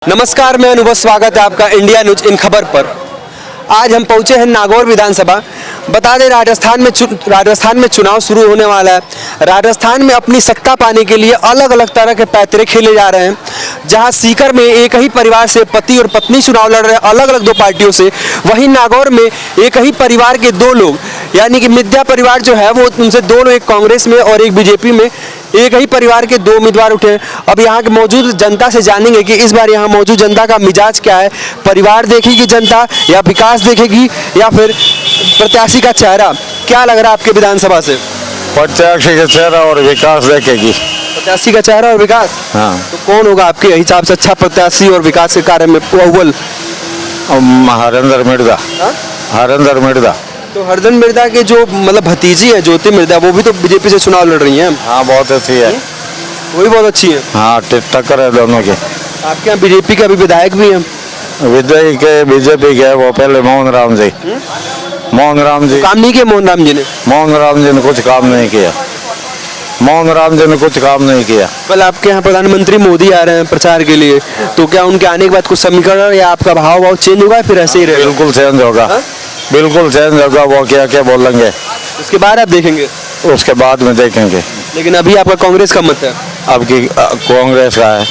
नमस्कार, मैं अनुभव। स्वागत है आपका इंडिया न्यूज इन खबर पर। आज हम पहुंचे हैं नागौर विधानसभा। बता दें, राजस्थान में चुनाव शुरू होने वाला है। राजस्थान में अपनी सत्ता पाने के लिए अलग अलग तरह के पैतरे खेले जा रहे हैं। जहां सीकर में एक ही परिवार से पति और पत्नी चुनाव लड़ रहे हैं, अलग अलग दो पार्टियों से। वहीं नागौर में एक ही परिवार के दो लोग, यानी कि मिद्या परिवार जो है वो उनसे दो लोग, एक कांग्रेस में और एक बीजेपी में, एक ही परिवार के दो उम्मीदवार उठे। अब यहाँ के मौजूद जनता से जानेंगे कि इस बार यहाँ मौजूद जनता का मिजाज क्या है। परिवार देखेगी जनता या विकास देखेगी या फिर प्रत्याशी का चेहरा? क्या लग रहा है आपके विधानसभा से? प्रत्याशी का चेहरा और विकास देखेगी। प्रत्याशी का चेहरा और विकास? हाँ। तो कौन होगा आपके हिसाब से अच्छा प्रत्याशी और विकास के कार्य में अव्वल? हरेंद्र मिर्जा। हरेंद्र मिर्जा। तो हरदन मिर्जा के जो मतलब भतीजी है ज्योति मिर्जा, वो भी तो बीजेपी से चुनाव लड़ रही हैं। हाँ, बहुत अच्छी है। वो भी बहुत अच्छी है। हाँ, टक्कर है दोनों के। आपके यहाँ बीजेपी के अभी विधायक भी हैं? विजय के बीजेपी के वो पहले मोहन राम जी। मोहन राम जी काम नहीं किया मोहन राम जी ने? मोहन राम जी ने कुछ काम नहीं किया। मोहन राम जी ने कुछ काम नहीं किया। कल आपके यहाँ प्रधानमंत्री मोदी आ रहे हैं प्रचार के लिए, तो क्या उनके आने के बाद कुछ समीकरण या आपका भाव चेंज होगा, फिर ऐसे ही रहेगा? बिल्कुल चेंज होगा। हाँ? बिल्कुल चेंज होगा। वो क्या क्या बोलेंगे उसके बाद आप देखेंगे? उसके बाद में देखेंगे। लेकिन अभी आपका कांग्रेस का मत है? अब की कांग्रेस का है।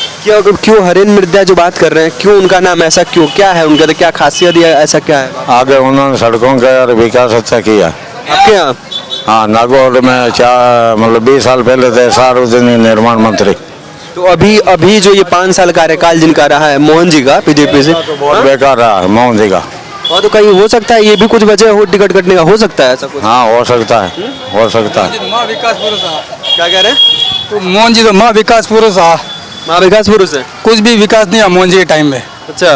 क्यों हरेंद्र मिर्जा जो बात कर रहे हैं, क्यों उनका नाम ऐसा, क्यों, क्या है उनका, तो क्या खासियत या ऐसा क्या है? आगे उन्होंने सड़कों का और विकास अच्छा किया आपके यहाँ? हाँ, नागौर में मतलब 20 साल पहले थे सार्वजनिक निर्माण मंत्री। तो अभी जो ये 5 साल कार्यकाल जिनका रहा है मोहन जी का बीजेपी से, बहुत बेकार रहा मोहन जी का। और तो कहीं हो सकता है ये भी कुछ वजह हो टिकट कटने का, हो सकता है ऐसा कुछ? हाँ, हो सकता है। हो सकता है। माँ विकास पुरुष है। क्या कह रहे हैं? तो मोहन जी तो माँ विकास पुरुष है। माँ विकास पुरुष है? कुछ भी विकास नहीं है मोहन जी के टाइम में। अच्छा।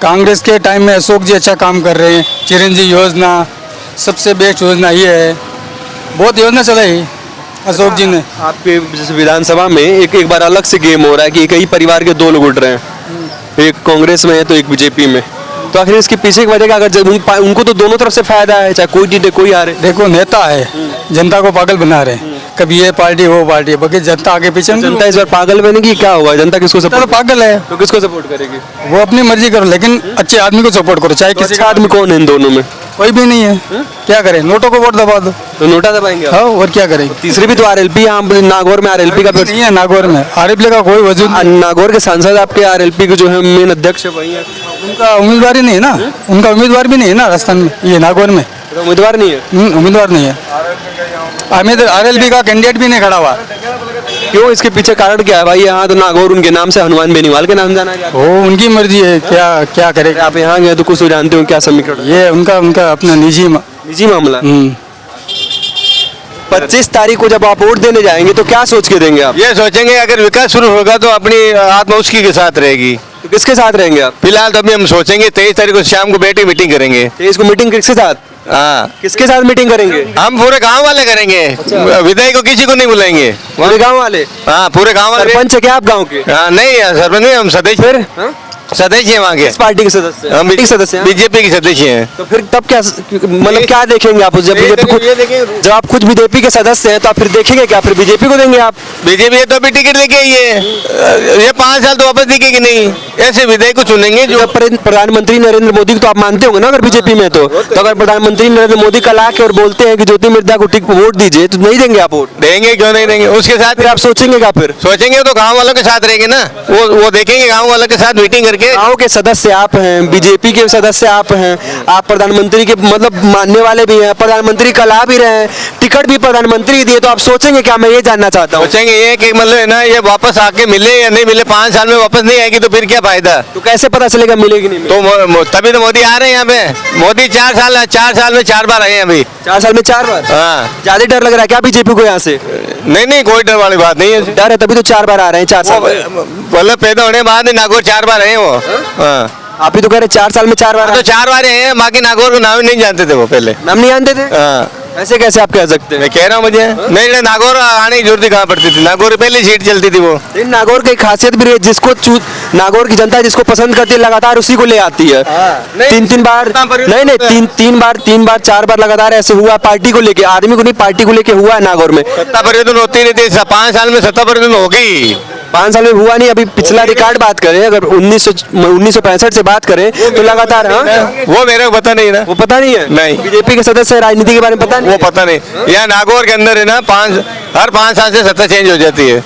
कांग्रेस के टाइम में अशोक जी अच्छा काम कर रहे हैं। चिरंजीवी योजना सबसे बेस्ट योजना ये है। बहुत योजना चलाई अशोक जी ने। आपके जैसे विधानसभा में एक बार अलग से गेम हो रहा है कि एक ही परिवार के दो लोग उठ रहे हैं, एक कांग्रेस में है तो एक बीजेपी में। तो आखिर इसके पीछे की वजह क्या? अगर उनको तो दोनों तरफ से फायदा है, चाहे कोई जीते कोई हारे। देखो, नेता है, जनता को पागल बना रहे हैं। कभी ये पार्टी वो पार्टी, बाकी जनता आगे पीछे। जनता इस बार पागल बनेगी? क्या हुआ, जनता किसको तो सपोर्ट? पागल है। तो किसको सपोर्ट करेगी? वो अपनी मर्जी करो, लेकिन अच्छे आदमी को सपोर्ट करो। चाहे तो किसी अच्छा आदमी कौन है इन दोनों में? कोई भी नहीं है। क्या करें, नोटों को वोट दबा दो। तो नोटा दबाएंगे आप? हाँ, और क्या करें। तीसरी भी तो आरएलपी यहाँ नागौर में आरएलपी का नहीं है नागौर में। आरएलपी का कोई वजूद नहीं। नागौर के सांसद आपके आरएलपी के जो है मेन अध्यक्ष है वही है। उनका उम्मीदवार ही नहीं है ना। उनका उम्मीदवार भी नहीं है ना राजस्थान में, ये नागौर में तो उम्मीदवार नहीं है? उम्मीदवार नहीं है। आरएलपी का कैंडिडेट भी नहीं खड़ा हुआ। क्यों? इसके पीछे कारण क्या है भाई? यहाँ तो नागौर उनके नाम से हनुमान बेनीवाल के नाम जाना जाता है। वो उनकी मर्जी है, क्या करे। आप यहाँ गए तो कुछ तो जानते हो क्या समीकरण? ये उनका अपना निजी मामला। 25 तारीख को जब आप वोट देने जाएंगे तो क्या सोच के देंगे आप? ये सोचेंगे अगर विकास शुरू होगा तो अपनी आत्मा उसकी के साथ रहेगी। तो किसके साथ रहेंगे आप? फिलहाल तो अभी हम सोचेंगे 23 तारीख को शाम को बैठ के मीटिंग करेंगे। 23 को मीटिंग किसके साथ? हाँ, किसके साथ मीटिंग करेंगे? हम पूरे गांव वाले करेंगे। विधायक को किसी को नहीं बुलाएंगे। पूरे गांव वाले? हाँ, पूरे गांव वाले। सरपंच है क्या आप गांव के? हाँ, नहीं सरपंच नहीं, हम सदस्य। फिर सदस्य हैं वहाँ के। किस पार्टी के सदस्य? हम पार्टी के सदस्य हैं? बीजेपी के सदस्य हैं। तो फिर तब क्या मतलब क्या देखेंगे आप? जब जब आप खुद बीजेपी के सदस्य हैं तो आप फिर देखेंगे क्या? फिर बीजेपी को देंगे आप? बीजेपी तो अभी टिकट लेके आई है। ये 5 साल तो वापस दिखेगी नहीं। ऐसे विधायक को चुनेंगे जो प्रधानमंत्री नरेंद्र मोदी को तो आप मानते होंगे ना अगर बीजेपी में तो अगर प्रधानमंत्री नरेंद्र मोदी कल आके और बोलते हैं कि ज्योति मिर्जा को वोट दीजिए तो नहीं देंगे आप वोट? देंगे, क्यों नहीं देंगे। उसके साथ फिर आप सोचेंगे क्या? फिर सोचेंगे तो गांव वालों के साथ रहेंगे ना। वो देखेंगे गांव वालों के साथ मीटिंग करके। गाँव के सदस्य आप हैं, बीजेपी के सदस्य आप हैं, आप प्रधानमंत्री के मतलब मानने वाले भी हैं, प्रधानमंत्री कल आ भी रहे हैं, टिकट भी प्रधानमंत्री दिए, तो आप सोचेंगे क्या? मैं ये जानना चाहता हूँ। सोचेंगे ये कि मतलब है ना, ये वापस आके मिले या नहीं मिले। 5 साल में वापस नहीं आएगी तो फिर क्या फायदा? तो कैसे पता चलेगा मिलेगी नहीं मिलेगी? तो तभी तो मोदी आ रहे हैं यहाँ पे। मोदी 4 साल में 4 बार आए हैं अभी। 4 साल में 4 बार? हाँ। ज्यादा डर लग रहा है क्या बीजेपी को यहाँ से? नहीं, कोई डर वाली बात नहीं है। डर है तभी तो 4 बार आ रहे हैं। 4 साल मतलब पैदा होने के बाद नागौर 4 बार आए हैं वो। हाँ, आप ही तो कह रहे 4 साल में 4 बार? तो 4 बार आए हैं। बाकी नागौर को नाम ही नहीं जानते थे वो पहले। नाम नहीं जानते थे? हाँ। ऐसे कैसे आप कह सकते हैं? मैं कह रहा हूँ मुझे नहीं नागौर आने की जरूरत कहाँ पड़ती थी, नागौर पहले सीट चलती थी वो। लेकिन नागौर की एक खासियत भी रही है, नागौर की जनता जिसको पसंद करती है लगातार उसी को ले आती है। तीन बार नहीं तीन बार 4 बार लगातार ऐसे हुआ पार्टी को लेके, आदमी को नहीं पार्टी को लेके हुआ है नागौर में। सत्ता परिवर्तन होती रहती है, 5 साल में सत्ता परिवर्तन होगी। 5 साल में हुआ नहीं। अभी पिछला रिकॉर्ड बात करें, अगर 1965 से बात करें तो लगातार। हाँ, वो मेरे को पता नहीं ना, वो पता नहीं है। नहीं। बीजेपी के सदस्य राजनीति के बारे में पता नहीं वो पता नहीं। यहाँ नागौर के अंदर है ना हर 5 साल से सत्ता चेंज हो जाती है।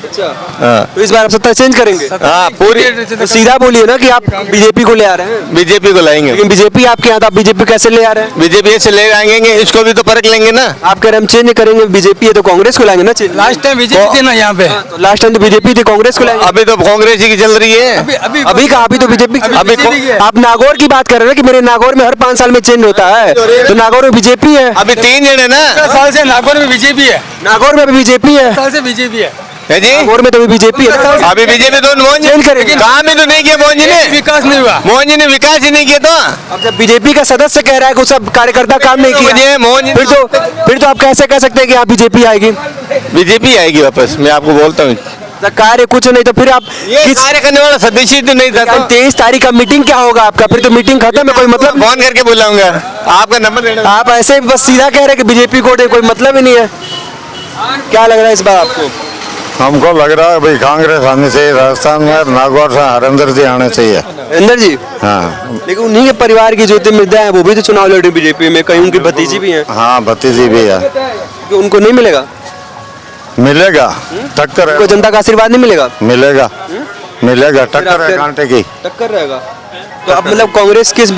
हाँ तो इस बार आप सत्ता चेंज करेंगे? हाँ पूरी तो सीधा बोलिए ना कि आप बीजेपी को ले आ रहे हैं। बीजेपी को लाएंगे। लेकिन बीजेपी आपके यहाँ, तो आप बीजेपी कैसे ले आ रहे हैं? बीजेपी से ले आएंगे, इसको भी तो परख लेंगे ना। आप कह रहे हैं हम चेंज करेंगे, बीजेपी है तो कांग्रेस को लाएंगे ना चेंज। लास्ट टाइम बीजेपी थी ना यहाँ पे, लास्ट टाइम तो बीजेपी थी, कांग्रेस को लाएंगे। अभी तो कांग्रेस ही की चल रही है। अभी कहा, अभी तो बीजेपी। अभी BJP की है। आप नागौर की बात कर रहे हैं कि मेरे नागौर में हर 5 साल में चेंज होता है, तो नागौर में बीजेपी है। अभी 3 जन है ना। 10 साल से नागौर में बीजेपी है, नागौर में भी बीजेपी है। साल से बीजेपी है। है जी। नागौर में तो बीजेपी है। अभी बीजेपी तो मोहन चेंज करेंगे। काम ही तो नहीं किया मोहन जी ने, विकास नहीं हुआ। मोहन जी ने विकास ही नहीं किया। तो अब जब बीजेपी का सदस्य कह रहा है कि सब कार्यकर्ता काम नहीं किया, मुझे मोहन जी फिर तो आप कैसे कह सकते हैं कि यहाँ बीजेपी आएगी? बीजेपी आएगी वापस, मैं आपको बोलता हूँ। तो कार्य कुछ नहीं तो फिर आप किस कार्य करने वाला सदस्य तो नहीं था। तो 23 तारीख का मीटिंग क्या होगा आपका? फिर तो मीटिंग खत्म है, कोई मतलब। फोन करके बुलाऊंगा, आपका नंबर देना। आप ऐसे ही बस सीधा कह रहे हैं कि बीजेपी को कोई मतलब ही नहीं है। क्या लग रहा है इस बार आपको? हमको लग रहा है भाई कांग्रेस आनी चाहिए राजस्थान में, नागौर से हरिंदर जी आने चाहिए। अंदर जी, हाँ लेकिन उन्हीं के परिवार की ज्योतिर्मयी है, वो भी तो चुनाव लड़ रही बीजेपी में, कहीं उनकी भतीजी भी हैं, हाँ भतीजी भी है। कि उनको नहीं मिलेगा? मिलेगा, टक्कर उनको है, जनता का आशीर्वाद नहीं मिलेगा? मिलेगा मिलेगा, फिर टक्कर है आपके- कांटे की। टक्कर रहेगा। तो अब मतलब कांग्रेस किस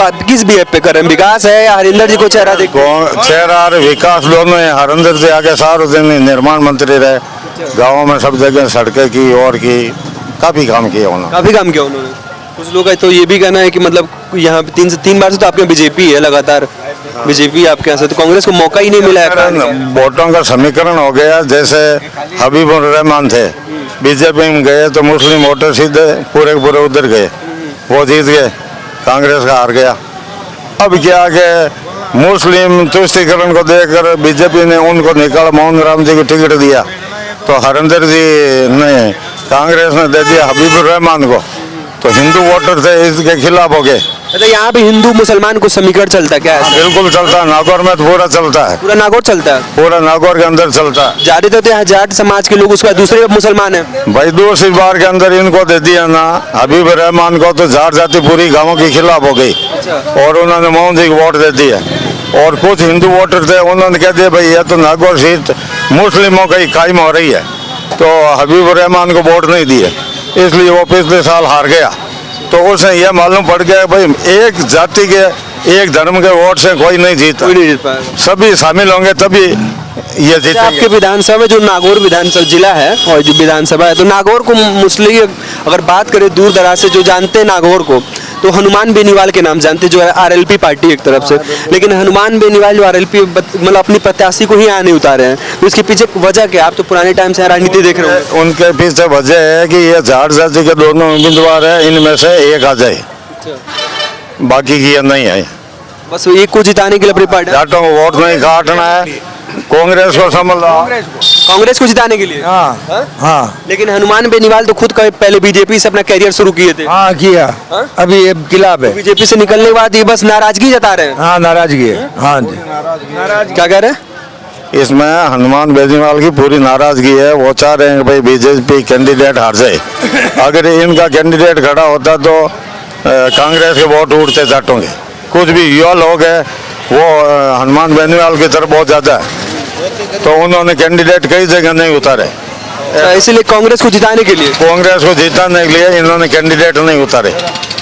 बीएफ पे कर रहे हैं? विकास है या हरिंदर जी को चेहरा देख? चेहरा और विकास दोनों है। हरिंदर जी आगे सारे दिन निर्माण मंत्री रहे, गाँव में सब जगह सड़कें की और की काफी काम किया उन्होंने। काफी काम किया उन्होंने। कुछ लोग का तो ये भी कहना है कि मतलब यहाँ पे 3 बार से तो आपके बीजेपी है लगातार, बीजेपी आपके यहाँ से, तो कांग्रेस को मौका ही नहीं मिला है। वोटों का समीकरण हो गया। जैसे हबीबुर रहमान थे, बीजेपी में गए तो मुस्लिम वोटर सीधे पूरे उधर गए, वो जीत गए, कांग्रेस का हार गया। अब क्या कि मुस्लिम तुष्टीकरण को देखकर बीजेपी ने उनको निकाल मोहन राम जी को टिकट दिया, तो हरिंदर जी ने कांग्रेस ने दे दिया हबीबुर रहमान को, तो हिंदू वोटर थे इसके खिलाफ हो गए। अच्छा, यहाँ पे हिंदू मुसलमान को समीकरण चलता है क्या? ऐसा बिल्कुल चलता है, नागौर में तो पूरा चलता है, पूरा नागौर चलता है? पूरा नागौर के अंदर चलता है। ज्यादातर तो यहाँ जाट समाज के लोग, उसके बाद दूसरे मुसलमान है। भाई दूसरी बार के अंदर इनको दे दिया ना हबीब रहमान को, तो जाट जाति पूरी गांवों के खिलाफ हो गई और उन्होंने मोहन जी को वोट दे दिया। और कुछ हिंदू वोटर थे, उन्होंने कह दिया भाई ये तो नागौर सीट मुस्लिमों की कायम हो रही है, तो हबीब रहमान को वोट नहीं दिए, इसलिए वो पिछले साल हार गया। तो उसे यह मालूम पड़ गया भाई एक जाति के एक धर्म के वोट से कोई नहीं जीता, कोई नहीं जीत पाएगा। सभी शामिल होंगे तभी ये आपके जीतेंगे। विधानसभा में जो नागौर विधानसभा जिला है और जो विधानसभा है, तो नागौर को मुस्लिम अगर बात करें दूर दराज से जो जानते हैं नागौर को, तो हनुमान बेनीवाल के नाम जानते हैं, जो है आरएलपी पार्टी एक तरफ से। लेकिन हनुमान बेनीवाल जो आरएलपी मतलब अपनी प्रत्याशी को ही यहाँ नहीं उतारे हैं, तो इसके पीछे वजह क्या? आप तो पुराने टाइम से राजनीति देख रहे हो। उनके पीछे वजह है कि ये जाट जाति के दोनों उम्मीदवार है, इनमें से एक आ जाए, बाकी की ये नहीं है। बस एक को जिताने के लिए अपनी पार्टी, जाटों को वोट नहीं काटना है, कांग्रेस को समझ लो। कांग्रेस को जिताने के लिए। हाँ हाँ लेकिन हनुमान बेनीवाल तो खुद पहले बीजेपी से अपना कैरियर शुरू किए थे। हाँ किया, हाँ? अभी ये खिलाफ है। बीजेपी से निकलने के बाद ये बस नाराजगी जता रहे हैं। हाँ नाराजगी है, हाँ जी। क्या कह रहे हैं? इसमें हनुमान बेनीवाल की पूरी नाराजगी है, वो चाह रहे हैं कि भाई बीजेपी कैंडिडेट हार जाए। अगर इनका कैंडिडेट खड़ा होता तो कांग्रेस के वोट उठते जाटों के। कुछ भी युवा लोग है वो हनुमान बेनीवाल की तरफ बहुत ज्यादा है, तो उन्होंने कैंडिडेट कई जगह नहीं उतारे। इसीलिए कांग्रेस को जिताने के लिए, कांग्रेस को जीताने के लिए इन्होंने कैंडिडेट नहीं उतारे।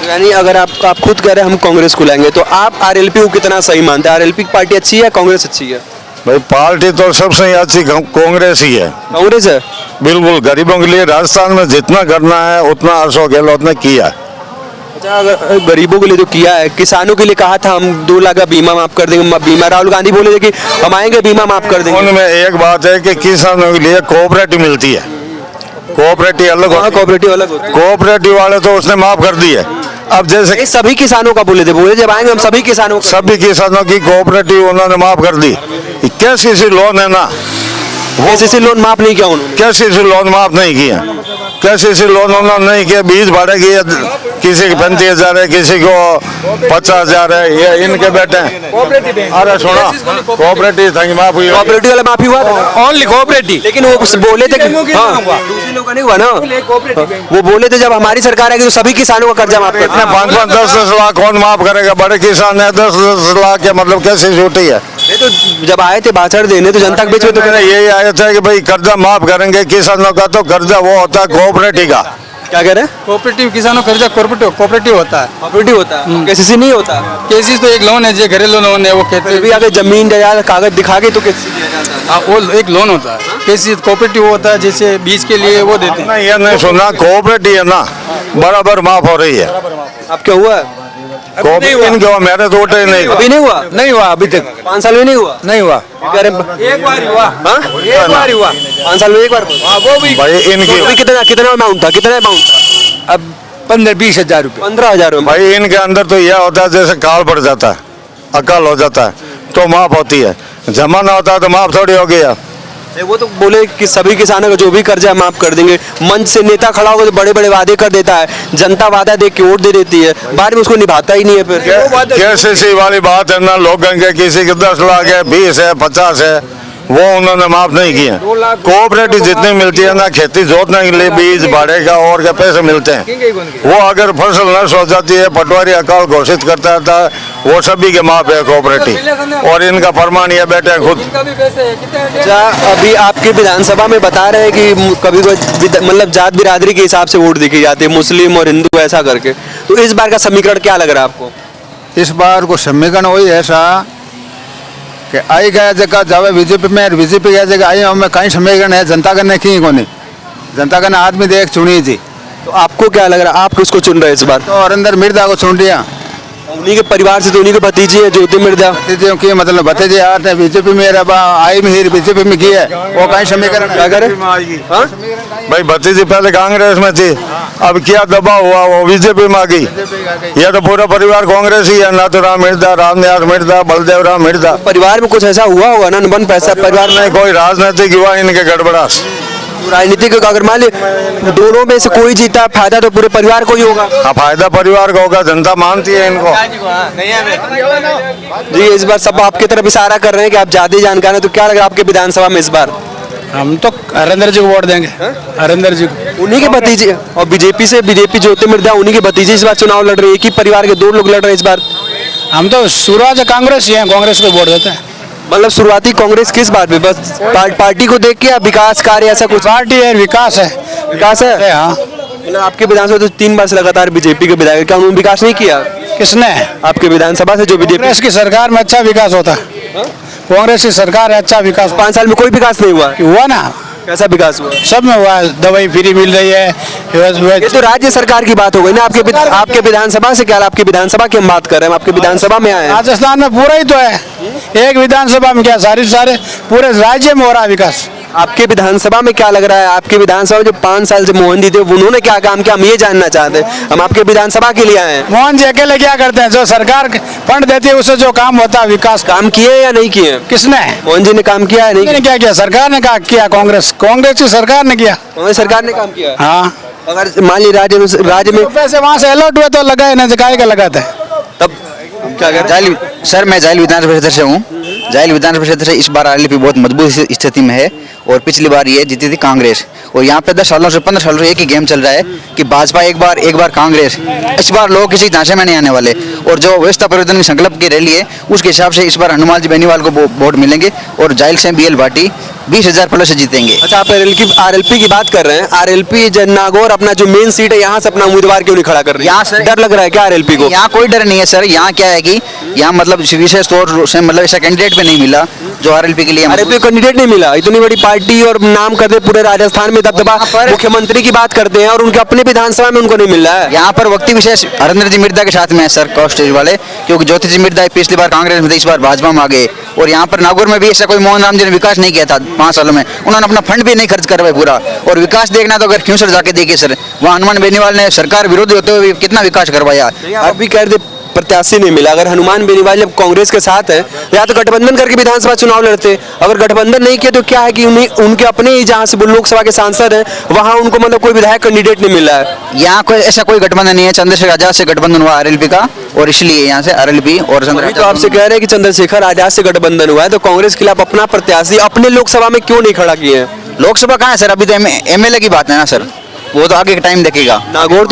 यानी अगर आप खुद कह रहे हैं हम कांग्रेस को लाएंगे, तो आप आरएलपी को कितना सही मानते हैं? आरएलपी की पार्टी अच्छी है, कांग्रेस अच्छी है? भाई पार्टी तो सबसे अच्छी कांग्रेस ही है, कांग्रेस है। बिल्कुल। गरीबों के लिए राजस्थान में जितना करना है उतना अशोक गहलोत ने किया। अच्छा, अगर गरीबों के लिए तो किया है, किसानों के लिए कहा था हम 2 लाख का बीमा माफ कर देंगे, बीमा राहुल गांधी बोले थे कि हम आएंगे बीमा माफ कर देंगे। उनमें एक बात है कि किसानों के लिए कोऑपरेटिव मिलती है, कोऑपरेटिव अलग होती है। कोऑपरेटिव अलग होता है। कोऑपरेटिव वाले तो उसने माफ कर दिए, अब जैसे ये सभी किसानों का बोले जब आएंगे हम सभी किसानों का। सभी किसानों की कोऑपरेटिव उन्होंने माफ कर दी। KCC लोन है ना, KCC लोन माफ नहीं किया उन्होंने। KCC लोन माफ नहीं किया। KCC लोन उन्होंने नहीं किया। बीज भाड़े की किसी की 35,000 है, किसी को 50,000 है, ये इनके बेटे हैं। अरे सुनो, कोऑपरेटिव था माफ हुई। कोऑपरेटिव वाला माफी हुआ था ओनली कोऑपरेटिव। लेकिन वो बोले थे कि हाँ, दूसरे लोगों का नहीं हुआ ना। वो बोले थे जब हमारी सरकार आएगी तो सभी किसानों का कर्जा माफ कर इतने 5-5, 10-10 लाख कौन माफ करेगा? बड़े किसान है, 10-10 लाख के मतलब कैसे छूटी है? ये तो जब आए थे भाषण देने तो जनता के बीच में तो मैंने यही आया था कि भाई कर्जा माफ करेंगे किसानों का, तो कर्जा वो होता है कोऑपरेटिव का। क्या कह रहे हैं? कोऑपरेटिव किसानों कर्जा कोऑपरेटिव होता है। कोऑपरेटिव होता है, KCC नहीं होता। केसीसी तो एक लोन है, जो घरेलू लोन है वो कहते फिर भी अगर जमीन जायदाद कागज दिखा के तो KCC दिया जाता है। हाँ, वो एक लोन होता है। केसीसी कोऑपरेटिव होता है, जैसे बीज के लिए वो देते हैं। नहीं, ये नहीं सुना, कोऑपरेटिव है ना, बराबर माफ हो रही है। अब क्या हुआ? इनके मेरे तो वोटे ही नहीं। अभी नहीं हुआ? नहीं हुआ अभी तक, 5 साल में नहीं हुआ? नहीं हुआ। एक बार हुआ। हाँ? एक बार हुआ। 5 साल में एक बार हुआ। वो भी भाई इनकी अभी कितना अमाउंट था? कितना अमाउंट था? अब 15-20 हजार रुपये। 15,000 में। भाई इनके अंदर तो यह होता है जैसे काल पड़ जाता है, अकाल हो जाता है तो माफ होती है, जमा ना होता है तो माफ थोड़ी हो गया। वो तो बोले कि सभी किसानों का जो भी कर्जा माफ कर देंगे। मंच से नेता खड़ा होकर तो बड़े बड़े वादे कर देता है, जनता वादा देख के वोट दे देती है, बाद में उसको निभाता ही नहीं है। फिर KCC वाली बात है ना, लोगों के किसी के 10 लाख है, 20 है, 50 है, वो उन्होंने माफ नहीं किए। कोऑपरेटिव जितनी मिलती है ना, खेती जोतने के लिए बीज भाड़े का और के पैसे मिलते हैं, वो अगर फसल नष्ट हो जाती है, पटवारी अकाल घोषित करता था, वो सभी के माफ है कोऑपरेटिव। और इनका फरमान ये बैठे हैं खुद। अच्छा, अभी आपकी विधानसभा में बता रहे हैं कि कभी मतलब जात बिरादरी के हिसाब से वोट देखी जाती है, मुस्लिम और हिंदू ऐसा करके, तो इस बार का समीकरण क्या लग रहा है आपको? इस बार को समीकरण वही ऐसा कि आई गया जगह जावे बीजेपी में, बीजेपी गया जगह आई हमें कहीं समीकरण है, जनता करने की कोनी, जनता करने आदमी देख चुनी थी। तो आपको क्या लग रहा है, आप किसको चुन रहे हैं इस बार? तो हरिंदर मिर्जा को चुन लिया। उन्हीं के परिवार से तो उन्हीं के भतीजी है ज्योति मिर्जा। भतीजे की मतलब भतीजे आते बीजेपी में आई में बीजेपी में की है, वो कहीं समीकरण क्या करे? हाँ? भाई भतीजी पहले कांग्रेस में थी, अब क्या दबाव हुआ, वो बीजेपी में आ गई। ये तो पूरा परिवार कांग्रेस ही है, नाथुराम मिर्जा, रामनिवास मिर्जा, बलदेव राम मिर्जा। परिवार में कुछ ऐसा हुआ होगा ना, वन पैसा परिवार में? नहीं, कोई राजनीतिक युवा इनके गड़बड़ास। राजनीतिक अगर मान ली दोनों में से कोई जीता, फायदा तो पूरे परिवार को ही होगा। हाँ, फायदा परिवार का होगा, जनता मानती है इनको। जी, इस बार सब आपकी तरफ इशारा कर रहे हैं कि आप ज्यादा जानकार हैं, तो क्या लग रहा है आपके विधानसभा में इस बार? हम तो हरिंदर जी को वोट देंगे। हरिंदर जी को। उन्हीं के भतीजे और बीजेपी ज्योति मिर्जा उन्हीं के भतीजे इस बार चुनाव लड़ रहे हैं, एक ही परिवार के 2 लोग लड़ रहे हैं इस बार। हम तो शुरुआत से कांग्रेस ही हैं, कांग्रेस को वोट देते हैं। मतलब शुरुआती कांग्रेस किस बात में? बस पार्टी को देख के या विकास कार्य ऐसा कुछ? पार्टी है, विकास है। विकास है। हाँ। मतलब आपके विधानसभा तो 3 बार से लगातार बीजेपी के विधायक, क्या उन्होंने विकास नहीं किया? किसने? आपके विधानसभा से जो बीजेपी। कांग्रेस की सरकार में अच्छा विकास होता है। कांग्रेस की सरकार है, अच्छा विकास 5 साल में कोई विकास नहीं हुआ। हुआ ना। कैसा विकास हुआ? सब में हुआ, दवाई फ्री मिल रही है। ये तो राज्य सरकार की बात हो गई ना। आपके विधानसभा से क्या? आपकी विधानसभा की हम बात कर रहे हैं, आपके विधानसभा में आए हैं। राजस्थान में पूरा ही तो है, एक विधानसभा में क्या, सारे पूरे राज्य में हो रहा है विकास। आपके विधानसभा में क्या लग रहा है? आपके विधानसभा में जो 5 साल से मोहन जी थे, उन्होंने क्या काम किया, हम ये जानना चाहते हैं। हम आपके विधानसभा के लिए आए हैं। मोहन जी अकेले क्या करते हैं? जो सरकार फंड देती है उससे जो काम होता है विकास। काम किए या नहीं किए? किसने? मोहन जी ने काम किया है? नहीं ने क्या किया? सरकार ने किया, कांग्रेस की सरकार ने किया। कांग्रेस सरकार ने काम किया है। हाँ। अगर मान ली राज्य में पैसे वहाँ से अलर्ट हुए तो लगाए ना, काय का लगाते हैं तब क्या करें? जायल सर, मैं जायल विधानसभा क्षेत्र से हूँ। जायल विधानसभा क्षेत्र से इस बार आरएलपी बहुत मजबूत स्थिति में है और पिछली बार ये जीती थी कांग्रेस। और यहाँ पे 10 सालों से 15 सालों से एक ही गेम चल रहा है कि भाजपा एक बार कांग्रेस। इस बार लोग किसी ढांचे में नहीं आने वाले और जो व्यवस्था परिवर्तन की संकल्प की रैली है उसके हिसाब से इस बार हनुमान जी बेनीवाल को वोट मिलेंगे और जायल से BL भाटी 20,000 प्लस से जीतेंगे। अच्छा, आप आरएलपी की बात कर रहे हैं। आरएलपी नागौर अपना जो मेन सीट है, यहाँ से अपना उम्मीदवार क्यों नहीं खड़ा कर रही? यहाँ सर डर लग रहा है क्या आरएलपी को? यहाँ कोई डर नहीं है सर। यहाँ क्या है कि यहाँ मतलब विशेष तौर से मतलब ऐसा कैंडिडेट पे नहीं मिला जो आरएलपी के लिए हम- आरएलपी कैंडिडेट नहीं मिला। इतनी बड़ी पार्टी और नाम करते पूरे राजस्थान में दबदबा, यहाँ पर- मुख्यमंत्री की बात करते हैं और उनके अपने विधानसभा में उनको नहीं मिल रहा है। यहाँ पर व्यक्ति विशेष हरेंद्र जी मिर्जा के साथ में है सर, कॉस्ट स्टेज वाले, क्योंकि ज्योति जी मिर्जा पिछली बार कांग्रेस में थे, इस बार भाजपा में आ गए। और यहाँ पर नागौर में भी ऐसा कोई मोहन राम जी ने विकास नहीं किया था 5 सालों में, उन्होंने अपना फंड भी नहीं खर्च करवाया पूरा। और विकास देखना तो अगर क्यों सर जाके देखिए सर, वहाँ हनुमान बेनीवाल ने सरकार विरोधी होते हुए भी कितना विकास करवाया। आप भी कह रहे थे प्रत्याशी नहीं मिला। अगर हनुमान बेनीवाल जब कांग्रेस के साथ है, या तो गठबंधन करके विधानसभा चुनाव लड़ते। अगर गठबंधन नहीं किया तो क्या है कि उनके अपने ही जहाँ से वो लोकसभा के सांसद हैं वहाँ उनको मतलब कोई विधायक कैंडिडेट नहीं मिला है। यहाँ कोई ऐसा कोई गठबंधन नहीं है, चंद्रशेखर आजाद से गठबंधन हुआ आरएलपी का, और इसलिए यहाँ से आरएलपी और अभी तो आपसे कह रहे हैं कि चंद्रशेखर आजाद से गठबंधन हुआ है, तो कांग्रेस के खिलाफ अपना प्रत्याशी अपने लोकसभा में क्यों नहीं खड़ा किए हैं? लोकसभा कहाँ है सर, अभी तो एमएलए की बात है ना सर, वो तो आगे का टाइम देखेगा।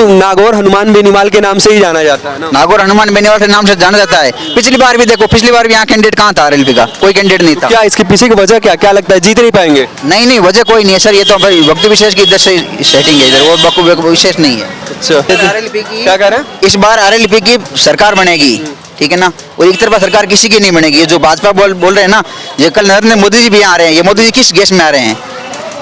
नागौर हनुमान बेनीवाल के नाम से ही जाना जाता है ना। नागौर हनुमान बेनीवाल के नाम से जाना जाता है। पिछली बार भी देखो, पिछली बार भी यहाँ कैंडिडेट कहाँ था आरएलपी का, कोई कैंडिडेट नहीं था। क्या इसके पीछे की वजह क्या लगता है, जीत नहीं पाएंगे? नहीं वजह कोई नहीं है सर, ये तो भाई व्यक्ति विशेष की इधर से सेटिंग है, इधर वो विशेष नहीं है। अच्छा, आरएलपी की क्या कह रहे हैं? इस बार आरएलपी की सरकार बनेगी, ठीक है ना, और एक तरफा सरकार किसी की नहीं बनेगी। ये जो भाजपा बोल रहे हैं ना, ये कल नरेंद्र मोदी जी भी यहाँ आ रहे हैं, ये मोदी जी किस गेस में आ रहे हैं?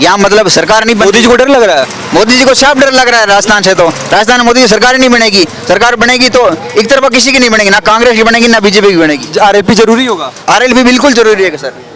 यहाँ मतलब सरकार नहीं मोदी जी को डर लग रहा है? मोदी जी को साफ डर लग रहा है राजस्थान से। तो राजस्थान में मोदी जी सरकार ही नहीं बनेगी, सरकार बनेगी तो एक तरफा किसी की नहीं बनेगी, ना कांग्रेस की बनेगी ना बीजेपी की बनेगी। आरएलपी जरूरी होगा? आरएलपी बिल्कुल जरूरी है सर।